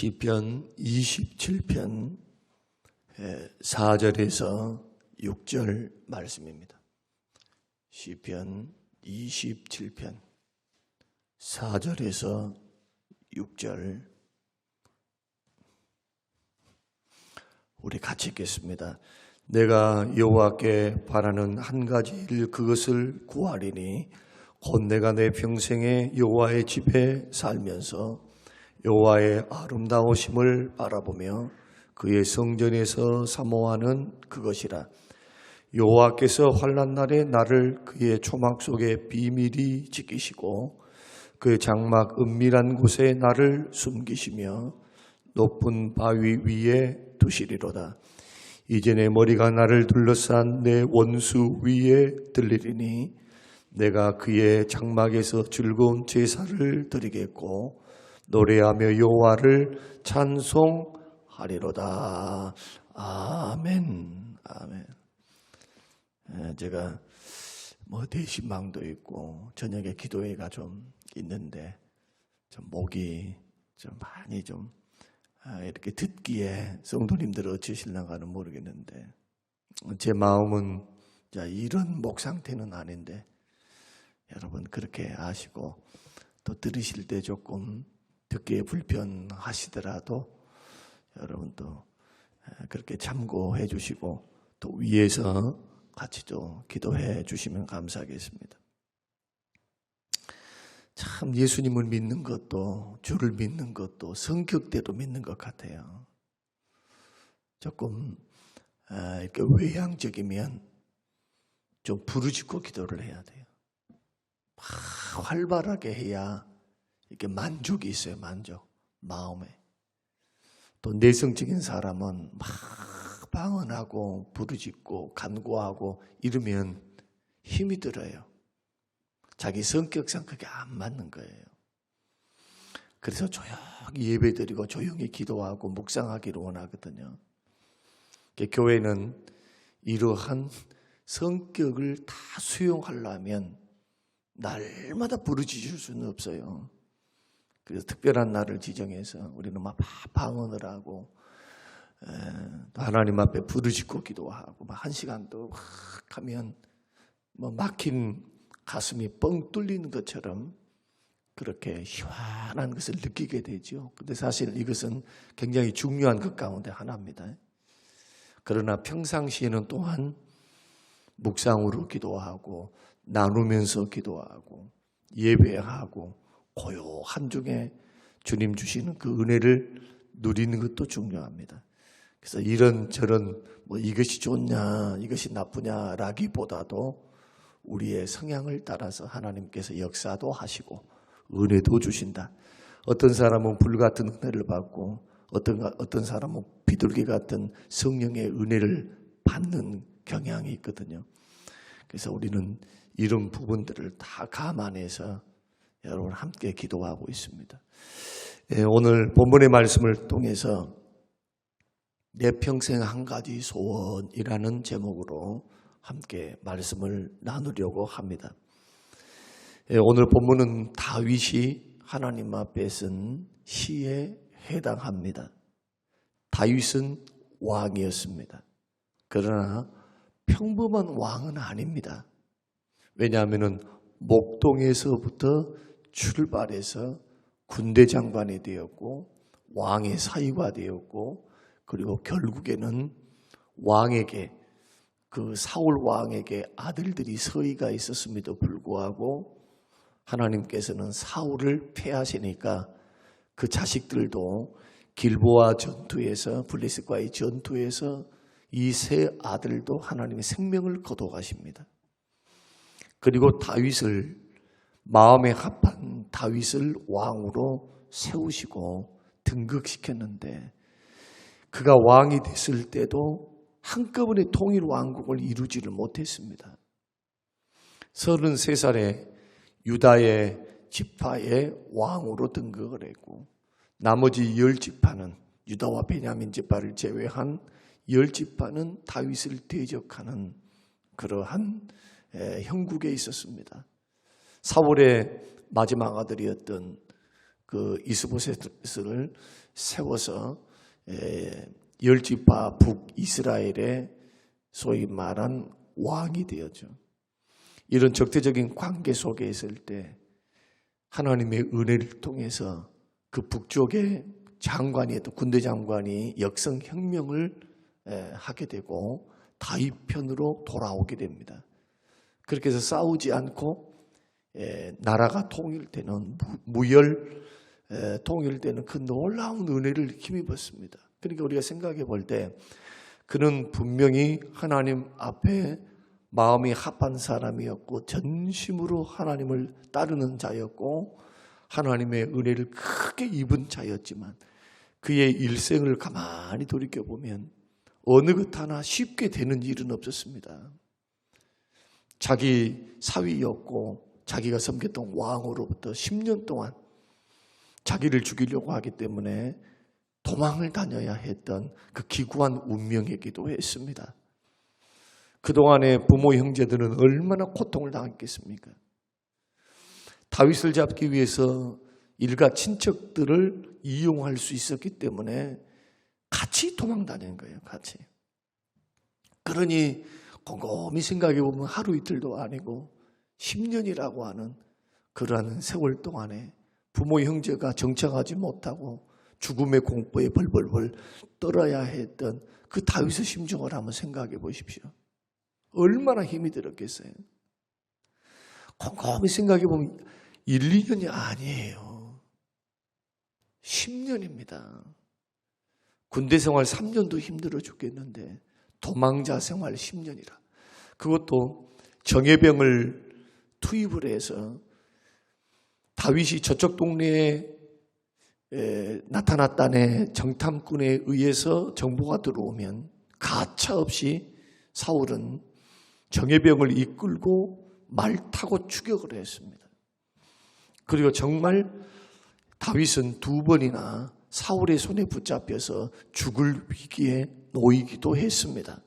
시편 27편 4절에서 6절 말씀입니다. 시편 27편 4절에서 6절 우리 같이 읽겠습니다. 내가 여호와께 바라는 한 가지 일 그것을 구하리니 곧 내가 내 평생에 여호와의 집에 살면서 여호와의 아름다우심을 바라보며 그의 성전에서 사모하는 그것이라. 여호와께서 환난 날에 나를 그의 초막 속에 비밀히 지키시고 그의 장막 은밀한 곳에 나를 숨기시며 높은 바위 위에 두시리로다. 이제 내 머리가 나를 둘러싼 내 원수 위에 들리리니 내가 그의 장막에서 즐거운 제사를 드리겠고 노래하며 여호와를 찬송하리로다. 아멘. 아멘. 제가 대신망도 있고 저녁에 기도회가 좀 있는데 좀 목이 좀 많이 좀 이렇게 듣기에 성도님들 어찌실랑가는 모르겠는데 제 마음은 이런 목 상태는 아닌데 여러분 그렇게 아시고 또 들으실 때 조금 듣기에 불편하시더라도 여러분 또 그렇게 참고해 주시고 또 위에서 같이 또 기도해 주시면 감사하겠습니다. 참 예수님을 믿는 것도 주를 믿는 것도 성격대로 믿는 것 같아요. 조금 이렇게 외향적이면 좀 부르짖고 기도를 해야 돼요. 활발하게 해야 이렇게 만족이 있어요. 만족 마음에. 또 내성적인 사람은 막 방언하고 부르짖고 간구하고 이러면 힘이 들어요. 자기 성격상 그게 안 맞는 거예요. 그래서 조용히 예배드리고 조용히 기도하고 묵상하기를 원하거든요. 교회는 이러한 성격을 다 수용하려면 날마다 부르짖을 수는 없어요. 그래서 특별한 날을 지정해서 우리는 막 방언을 하고 또 하나님 앞에 부르짖고 기도하고 막 1시간도 막 하면 막힌 가슴이 뻥 뚫리는 것처럼 그렇게 시원한 것을 느끼게 되죠. 근데 사실 이것은 굉장히 중요한 것 가운데 하나입니다. 그러나 평상시에는 또한 묵상으로 기도하고 나누면서 기도하고 예배하고 고요한 중에 주님 주시는 그 은혜를 누리는 것도 중요합니다. 그래서 이런저런 이것이 좋냐 이것이 나쁘냐라기보다도 우리의 성향을 따라서 하나님께서 역사도 하시고 은혜도 주신다. 어떤 사람은 불같은 은혜를 받고 어떤 사람은 비둘기 같은 성령의 은혜를 받는 경향이 있거든요. 그래서 우리는 이런 부분들을 다 감안해서 여러분 함께 기도하고 있습니다. 오늘 본문의 말씀을 통해서 내 평생 한 가지 소원이라는 제목으로 함께 말씀을 나누려고 합니다. 오늘 본문은 다윗이 하나님 앞에 쓴 시에 해당합니다. 다윗은 왕이었습니다. 그러나 평범한 왕은 아닙니다. 왜냐하면 목동에서부터 출발해서 군대 장관이 되었고 왕의 사위가 되었고 그리고 결국에는 왕에게 그 사울 왕에게 아들들이 서의가 있었음에도 불구하고 하나님께서는 사울을 패하시니까 그 자식들도 길보아 전투에서 블레셋과의 전투에서 이 세 아들도 하나님의 생명을 거둬가십니다. 그리고 다윗을 마음에 합한 다윗을 왕으로 세우시고 등극시켰는데 그가 왕이 됐을 때도 한꺼번에 통일 왕국을 이루지를 못했습니다. 33살에 유다의 지파의 왕으로 등극을 했고 나머지 10지파는 유다와 베냐민 지파를 제외한 10지파는 다윗을 대적하는 그러한 형국에 있었습니다. 사울의 마지막 아들이었던 그 이스보셋을 세워서 10지파 북이스라엘의 소위 말한 왕이 되었죠. 이런 적대적인 관계 속에 있을 때 하나님의 은혜를 통해서 그 북쪽의 장관이었던 군대 장관이 역성혁명을 하게 되고 다윗 편으로 돌아오게 됩니다. 그렇게 해서 싸우지 않고 나라가 통일되는 무혈 통일되는 그 놀라운 은혜를 힘입었습니다. 그러니까 우리가 생각해 볼 때 그는 분명히 하나님 앞에 마음이 합한 사람이었고 전심으로 하나님을 따르는 자였고 하나님의 은혜를 크게 입은 자였지만 그의 일생을 가만히 돌이켜보면 어느 것 하나 쉽게 되는 일은 없었습니다. 자기 사위였고 자기가 섬겼던 왕으로부터 10년 동안 자기를 죽이려고 하기 때문에 도망을 다녀야 했던 그 기구한 운명이기도 했습니다. 그동안의 부모 형제들은 얼마나 고통을 당했겠습니까? 다윗을 잡기 위해서 일가 친척들을 이용할 수 있었기 때문에 같이 도망 다니는 거예요. 같이. 그러니 곰곰이 생각해 보면 하루 이틀도 아니고 10년이라고 하는 그러한 세월 동안에 부모 형제가 정착하지 못하고 죽음의 공포에 벌벌벌 떨어야 했던 그 다윗의 심정을 한번 생각해 보십시오. 얼마나 힘이 들었겠어요. 곰곰이 생각해 보면 1, 2년이 아니에요. 10년입니다. 군대 생활 3년도 힘들어 죽겠는데 도망자 생활 10년이라. 그것도 정예병을 투입을 해서 다윗이 저쪽 동네에 나타났다네 정탐꾼에 의해서 정보가 들어오면 가차없이 사울은 정예병을 이끌고 말 타고 추격을 했습니다. 그리고 정말 다윗은 2번이나 사울의 손에 붙잡혀서 죽을 위기에 놓이기도 했습니다.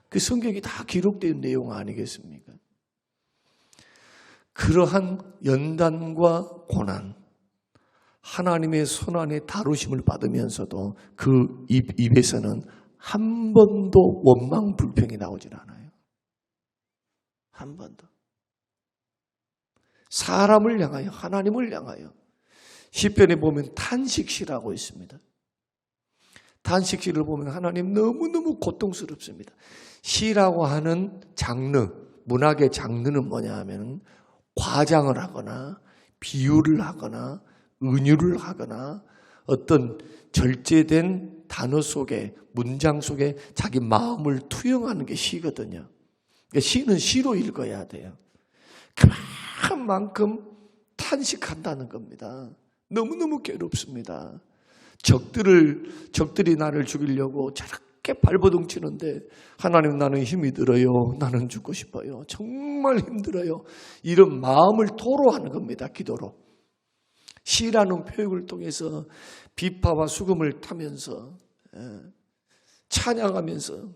그 성경이 다 기록된 내용 아니겠습니까? 그러한 연단과 고난, 하나님의 손안에 다루심을 받으면서도 그 입에서는 한 번도 원망 불평이 나오질 않아요. 한 번도. 사람을 향하여, 하나님을 향하여. 시편에 보면 탄식시라고 있습니다. 탄식시를 보면 하나님 너무너무 고통스럽습니다. 시라고 하는 장르, 문학의 장르는 뭐냐 하면 과장을 하거나 비유를 하거나 은유를 하거나 어떤 절제된 단어 속에 문장 속에 자기 마음을 투영하는 게 시거든요. 그러니까 시는 시로 읽어야 돼요. 그만큼 탄식한다는 겁니다. 너무너무 괴롭습니다. 적들이 나를 죽이려고 저렇게 발버둥치는데 하나님 나는 힘이 들어요. 나는 죽고 싶어요. 정말 힘들어요. 이런 마음을 토로하는 겁니다. 기도로. 시라는 표현을 통해서 비파와 수금을 타면서 찬양하면서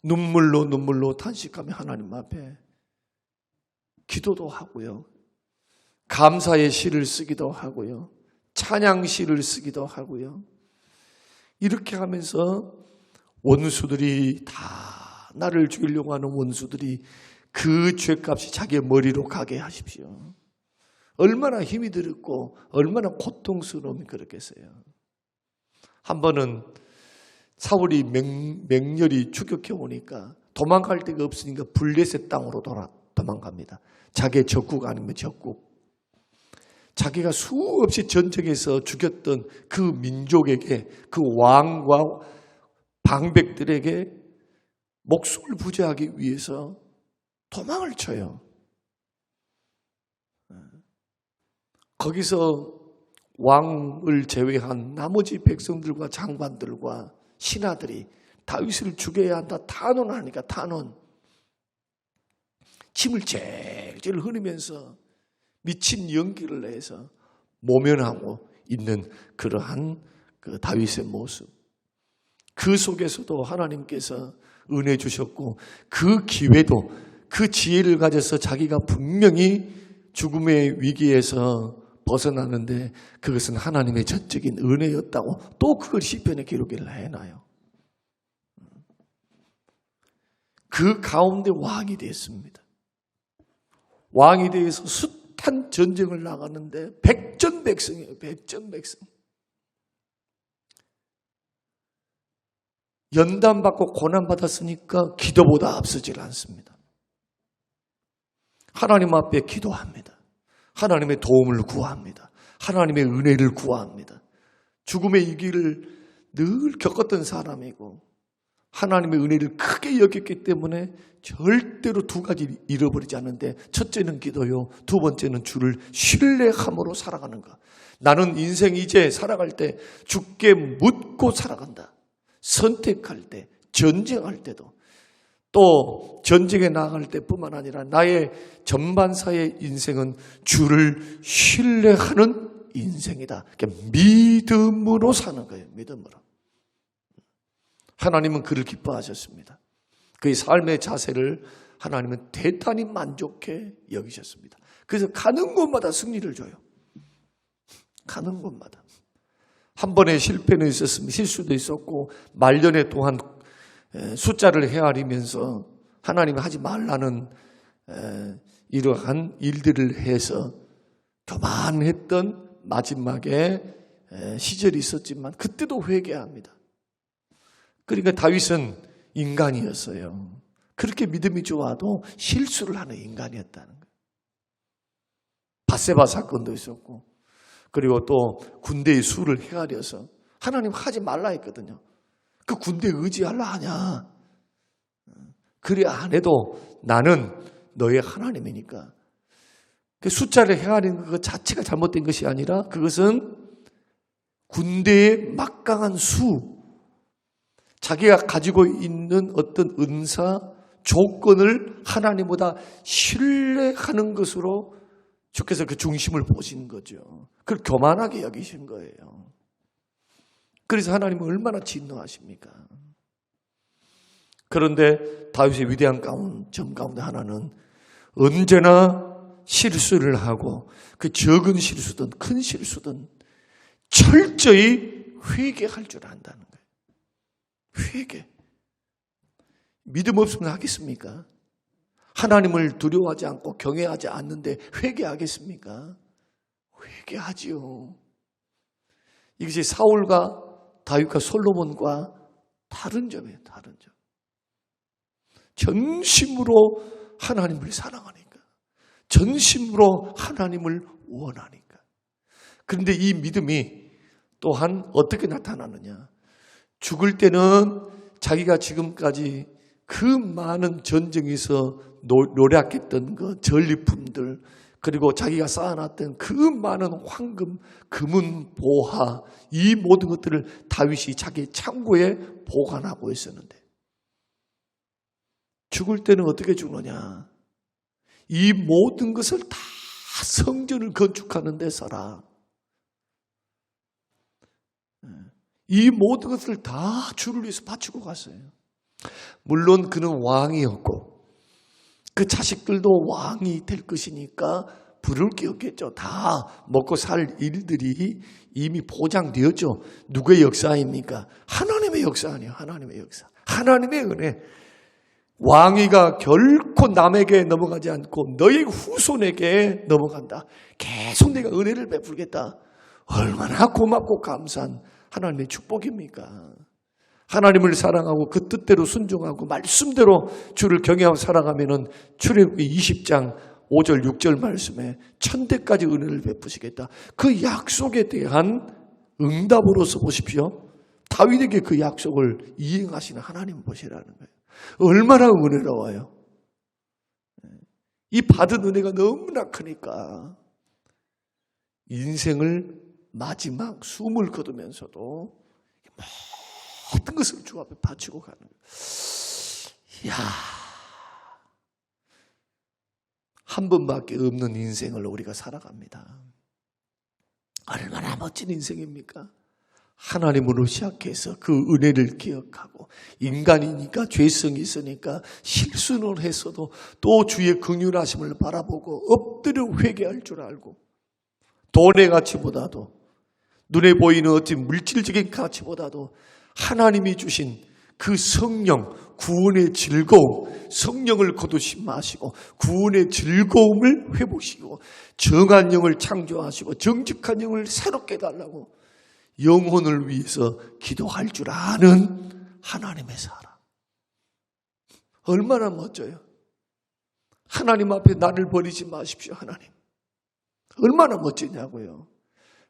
눈물로 탄식하며 하나님 앞에 기도도 하고요. 감사의 시를 쓰기도 하고요. 찬양 시를 쓰기도 하고요. 이렇게 하면서 원수들이 다 나를 죽이려고 하는 원수들이 그 죄값이 자기의 머리로 가게 하십시오. 얼마나 힘이 들었고 얼마나 고통스러움이 그렇겠어요. 한 번은 사울이 맹렬히 추격해 오니까 도망갈 데가 없으니까 블레셋 땅으로 도망갑니다. 자기의 적국 아니면 적국. 자기가 수없이 전쟁에서 죽였던 그 민족에게, 그 왕과 방백들에게 목숨을 부지하기 위해서 도망을 쳐요. 거기서 왕을 제외한 나머지 백성들과 장관들과 신하들이 다윗을 죽여야 한다 탄원하니까 탄원. 침을 찔찔 흘리면서 미친 연기를 내서 모면하고 있는 그러한 그 다윗의 모습. 그 속에서도 하나님께서 은혜 주셨고 그 기회도 그 지혜를 가져서 자기가 분명히 죽음의 위기에서 벗어나는데 그것은 하나님의 전적인 은혜였다고 또 그걸 시편에 기록을 해놔요. 그 가운데 왕이 됐습니다. 왕이 되어서 숱한 전쟁을 나가는데 백전백승이에요. 백전백승. 연단받고 고난받았으니까 기도보다 앞서질 않습니다. 하나님 앞에 기도합니다. 하나님의 도움을 구합니다. 하나님의 은혜를 구합니다. 죽음의 이 길을 늘 겪었던 사람이고 하나님의 은혜를 크게 여겼기 때문에 절대로 두 가지 잃어버리지 않는데, 첫째는 기도요, 두 번째는 주를 신뢰함으로 살아가는 것. 나는 인생 이제 살아갈 때 주께 묻고 살아간다. 선택할 때, 전쟁할 때도, 또 전쟁에 나아갈 때뿐만 아니라 나의 전반사의 인생은 주를 신뢰하는 인생이다. 믿음으로 사는 거예요. 믿음으로. 하나님은 그를 기뻐하셨습니다. 그의 삶의 자세를 하나님은 대단히 만족해 여기셨습니다. 그래서 가는 곳마다 승리를 줘요. 가는 곳마다. 한 번의 실패는 있었습니다. 실수도 있었고 말년에 또한 숫자를 헤아리면서 하나님이 하지 말라는 이러한 일들을 해서 교만했던 마지막에 시절이 있었지만 그때도 회개합니다. 그러니까 다윗은 인간이었어요. 그렇게 믿음이 좋아도 실수를 하는 인간이었다는 거예요. 밧세바 사건도 있었고, 그리고 또 군대의 수를 헤아려서 하나님 하지 말라 했거든요. 그 군대에 의지하려 하냐? 그래 안 해도 나는 너의 하나님이니까. 그 숫자를 헤아리는 것 자체가 잘못된 것이 아니라 그것은 군대의 막강한 수, 자기가 가지고 있는 어떤 은사, 조건을 하나님보다 신뢰하는 것으로 주께서 그 중심을 보신 거죠. 그걸 교만하게 여기신 거예요. 그래서 하나님은 얼마나 진노하십니까? 그런데 다윗의 위대한 점 가운데 하나는 언제나 실수를 하고 그 적은 실수든 큰 실수든 철저히 회개할 줄 안다는 거예요. 회개. 믿음 없으면 하겠습니까? 하나님을 두려워하지 않고 경외하지 않는데 회개하겠습니까? 회개하지요. 이것이 사울과 다윗과 솔로몬과 다른 점이에요. 다른 점. 전심으로 하나님을 사랑하니까. 전심으로 하나님을 원하니까. 그런데 이 믿음이 또한 어떻게 나타나느냐. 죽을 때는 자기가 지금까지 그 많은 전쟁에서 노력했던 그 전리품들, 그리고 자기가 쌓아놨던 그 많은 황금, 금은, 보화, 이 모든 것들을 다윗이 자기 창고에 보관하고 있었는데 죽을 때는 어떻게 죽느냐? 이 모든 것을 다 성전을 건축하는 데 써라. 이 모든 것을 다 주를 위해서 바치고 갔어요. 물론 그는 왕이었고 그 자식들도 왕이 될 것이니까 부를 게 없겠죠. 다 먹고 살 일들이 이미 보장되었죠. 누구의 역사입니까? 하나님의 역사 아니에요. 하나님의 역사. 하나님의 은혜. 왕위가 결코 남에게 넘어가지 않고 너희 후손에게 넘어간다. 계속 내가 은혜를 베풀겠다. 얼마나 고맙고 감사한 하나님의 축복입니까? 하나님을 사랑하고 그 뜻대로 순종하고 말씀대로 주를 경외하고 살아가면은 출애굽기 20장 5절 6절 말씀에 천대까지 은혜를 베푸시겠다. 그 약속에 대한 응답으로서 보십시오. 다윗에게 그 약속을 이행하시는 하나님 보시라는 거예요. 얼마나 은혜로워요. 이 받은 은혜가 너무나 크니까 인생을 마지막 숨을 거두면서도 모든 것을 주 앞에 바치고 가는 거예요. 이야, 한 번밖에 없는 인생을 우리가 살아갑니다. 얼마나 멋진 인생입니까? 하나님으로 시작해서 그 은혜를 기억하고, 인간이니까 죄성이 있으니까 실수는 했어도 또 주의 긍휼하심을 바라보고 엎드려 회개할 줄 알고, 돈의 가치보다도, 눈에 보이는 어떤 물질적인 가치보다도 하나님이 주신 그 성령, 구원의 즐거움, 성령을 거두지 마시고 구원의 즐거움을 회복시키고 정한 영을 창조하시고 정직한 영을 새롭게 해달라고 영혼을 위해서 기도할 줄 아는 하나님의 사람. 얼마나 멋져요. 하나님 앞에 나를 버리지 마십시오, 하나님. 얼마나 멋지냐고요.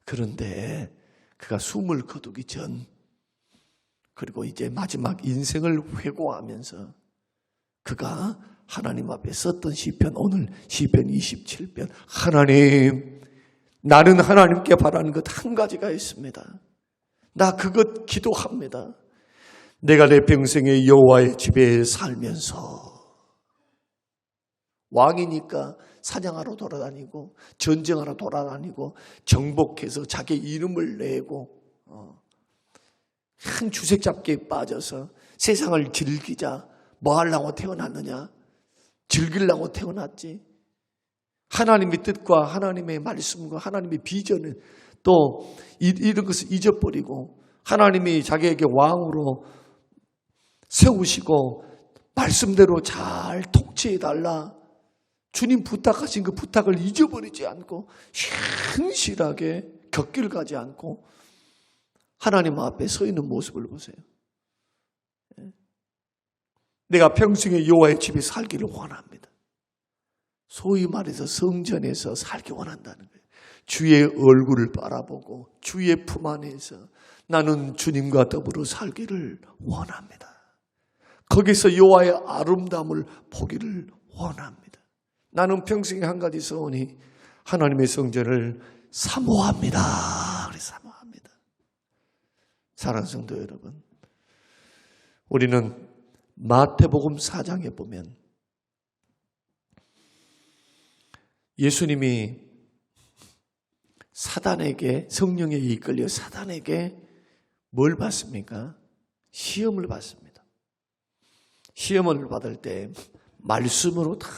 그런데 그가 숨을 거두기 전, 그리고 이제 마지막 인생을 회고하면서 그가 하나님 앞에 썼던 시편, 오늘 시편 27편, 하나님, 나는 하나님께 바라는 것 한 가지가 있습니다. 나 그것 기도합니다. 내가 내 평생에 여호와의 집에 살면서, 왕이니까 사냥하러 돌아다니고 전쟁하러 돌아다니고 정복해서 자기 이름을 내고 한 주색 잡기에 빠져서 세상을 즐기자. 뭐 하려고 태어났느냐? 즐기려고 태어났지. 하나님의 뜻과 하나님의 말씀과 하나님의 비전을 또 이런 것을 잊어버리고 하나님이 자기에게 왕으로 세우시고 말씀대로 잘 통치해달라. 주님 부탁하신 그 부탁을 잊어버리지 않고 현실하게 곁길 가지 않고 하나님 앞에 서 있는 모습을 보세요. 내가 평생에 여호와의 집에 살기를 원합니다. 소위 말해서 성전에서 살기 원한다는 거예요. 주의 얼굴을 바라보고 주의 품 안에서 나는 주님과 더불어 살기를 원합니다. 거기서 여호와의 아름다움을 보기를 원합니다. 나는 평생에 한 가지 소원이 하나님의 성전을 사모합니다. 사모합니다. 사랑하는 성도 여러분, 우리는 마태복음 4장에 보면 예수님이 사단에게, 성령에 이끌려 사단에게 뭘 받습니까? 시험을 받습니다. 시험을 받을 때 말씀으로 다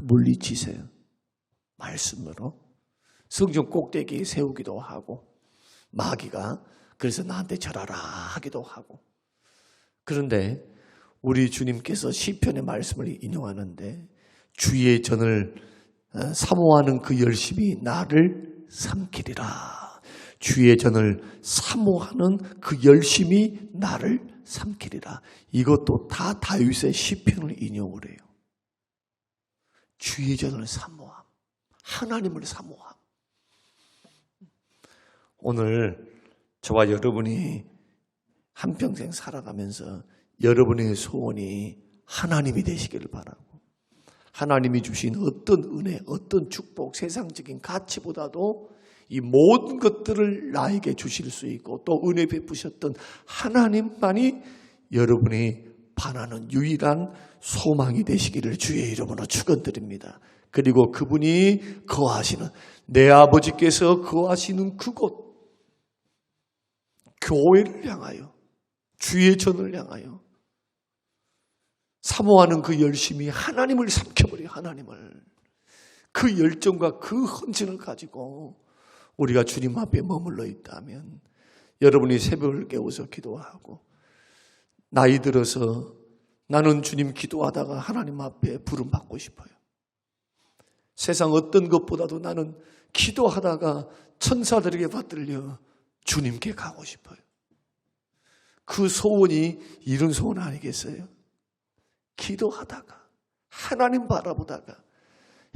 물리치세요. 말씀으로. 성전 꼭대기에 세우기도 하고 마귀가 그래서 나한테 절하라 하기도 하고. 그런데 우리 주님께서 시편의 말씀을 인용하는데 주의 전을 사모하는 그 열심이 나를 삼키리라. 주의 전을 사모하는 그 열심이 나를 삼키리라. 이것도 다 다윗의 시편을 인용을 해요. 주의 전을 사모함, 하나님을 사모함. 오늘 저와 여러분이 한평생 살아가면서 여러분의 소원이 하나님이 되시기를 바라고, 하나님이 주신 어떤 은혜, 어떤 축복, 세상적인 가치보다도 이 모든 것들을 나에게 주실 수 있고 또 은혜 베푸셨던 하나님만이 여러분이 바라는 유일한 소망이 되시기를 주의 이름으로 축원드립니다. 그리고 그분이 거하시는, 내 아버지께서 거하시는 그곳, 교회를 향하여, 주의 전을 향하여 사모하는 그 열심이 하나님을 삼켜버려요. 하나님을. 그 열정과 그 헌신을 가지고 우리가 주님 앞에 머물러 있다면 여러분이 새벽을 깨워서 기도하고 나이 들어서 나는 주님 기도하다가 하나님 앞에 부름받고 싶어요. 세상 어떤 것보다도 나는 기도하다가 천사들에게 받들려 주님께 가고 싶어요. 그 소원이 이런 소원 아니겠어요? 기도하다가 하나님 바라보다가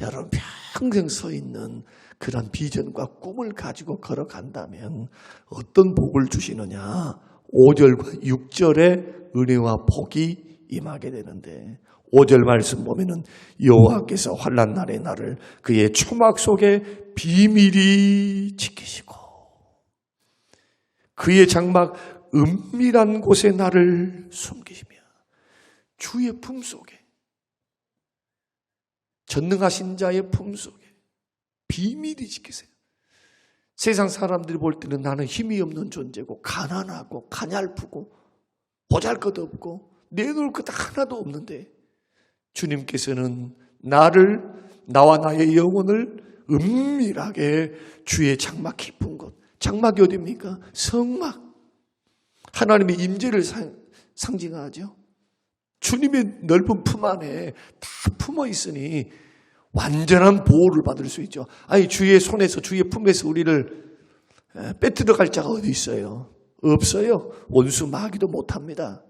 여러분 평생 서 있는 그런 비전과 꿈을 가지고 걸어간다면 어떤 복을 주시느냐? 5절과 6절의 은혜와 복이 임하게 되는데 5절 말씀 보면은 여호와께서 환난 날에 나를 그의 초막 속에 비밀히 지키시고 그의 장막 은밀한 곳에 나를 숨기시며 주의 품 속에, 전능하신 자의 품 속에 비밀히 지키세요. 세상 사람들이 볼 때는 나는 힘이 없는 존재고 가난하고 가냘프고 보잘것없고 내놓을 것 하나도 없는데 주님께서는 나와 나의 영혼을 은밀하게 주의 장막 깊은 곳. 장막이 어디입니까? 성막. 하나님의 임재를 상징하죠. 주님의 넓은 품 안에 다 품어 있으니 완전한 보호를 받을 수 있죠. 아니, 주의 손에서, 주의 품에서 우리를 빼뜨려 갈 자가 어디 있어요? 없어요. 원수 마귀도 못합니다.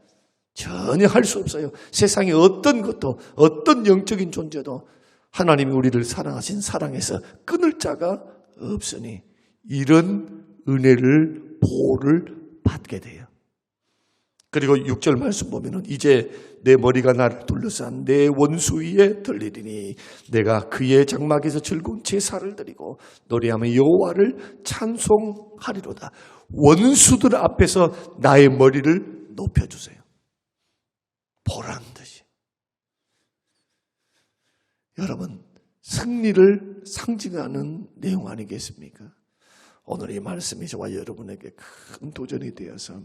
전혀 할 수 없어요. 세상에 어떤 것도, 어떤 영적인 존재도 하나님이 우리를 사랑하신 사랑에서 끊을 자가 없으니 이런 은혜를, 보호를 받게 돼요. 그리고 6절 말씀 보면은 이제 내 머리가 나를 둘러싼 내 원수 위에 들리리니 내가 그의 장막에서 즐거운 제사를 드리고 노래하며 여호와를 찬송하리로다. 원수들 앞에서 나의 머리를 높여주세요. 보란 듯이. 여러분, 승리를 상징하는 내용 아니겠습니까? 오늘 이 말씀이 저와 여러분에게 큰 도전이 되어서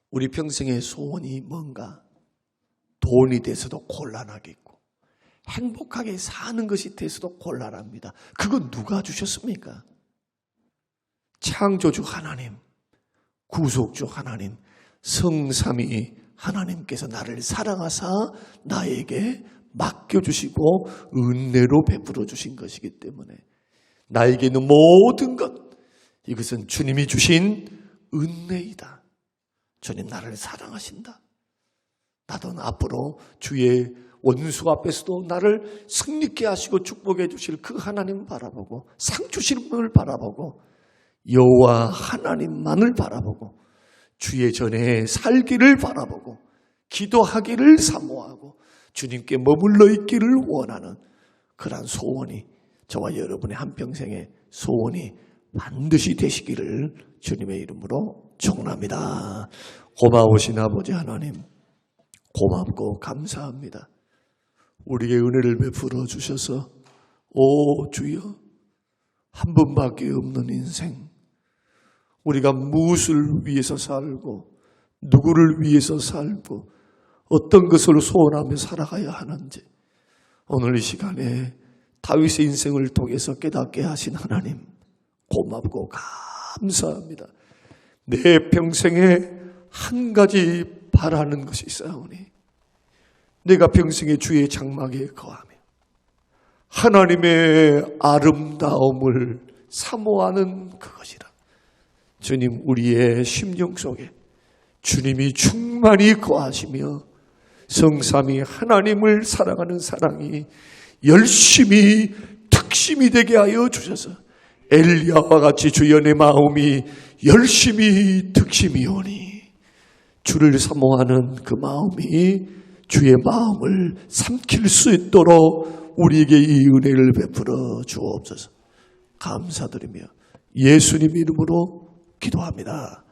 우리 평생의 소원이 뭔가? 돈이 돼서도 곤란하겠고 행복하게 사는 것이 돼서도 곤란합니다. 그건 누가 주셨습니까? 창조주 하나님, 구속주 하나님, 성삼위 하나님께서 나를 사랑하사 나에게 맡겨주시고 은혜로 베풀어 주신 것이기 때문에 나에게 있는 모든 것, 이것은 주님이 주신 은혜이다. 주님 나를 사랑하신다. 나도 앞으로 주의 원수 앞에서도 나를 승리케 하시고 축복해 주실 그 하나님 바라보고 상 주실 분을 바라보고 여호와 하나님만을 바라보고 주의 전에 살기를 바라보고 기도하기를 사모하고 주님께 머물러 있기를 원하는 그러한 소원이 저와 여러분의 한평생의 소원이 반드시 되시기를 주님의 이름으로 축원합니다. 고마우신 아버지 하나님, 고맙고 감사합니다. 우리에게 은혜를 베풀어 주셔서 오 주여, 한 번밖에 없는 인생, 우리가 무엇을 위해서 살고 누구를 위해서 살고 어떤 것을 소원하며 살아가야 하는지 오늘 이 시간에 다윗의 인생을 통해서 깨닫게 하신 하나님, 고맙고 감사합니다. 내 평생에 한 가지 바라는 것이 있사오니 내가 평생에 주의 장막에 거하며 하나님의 아름다움을 사모하는 그것이라. 주님, 우리의 심령 속에 주님이 충만히 거하시며 성삼위 하나님을 사랑하는 사랑이 열심히 특심이 되게 하여 주셔서 엘리야와 같이 주여 내 마음이 열심히 특심이 오니 주를 사모하는 그 마음이 주의 마음을 삼킬 수 있도록 우리에게 이 은혜를 베풀어 주옵소서. 감사드리며 예수님 이름으로 기도합니다.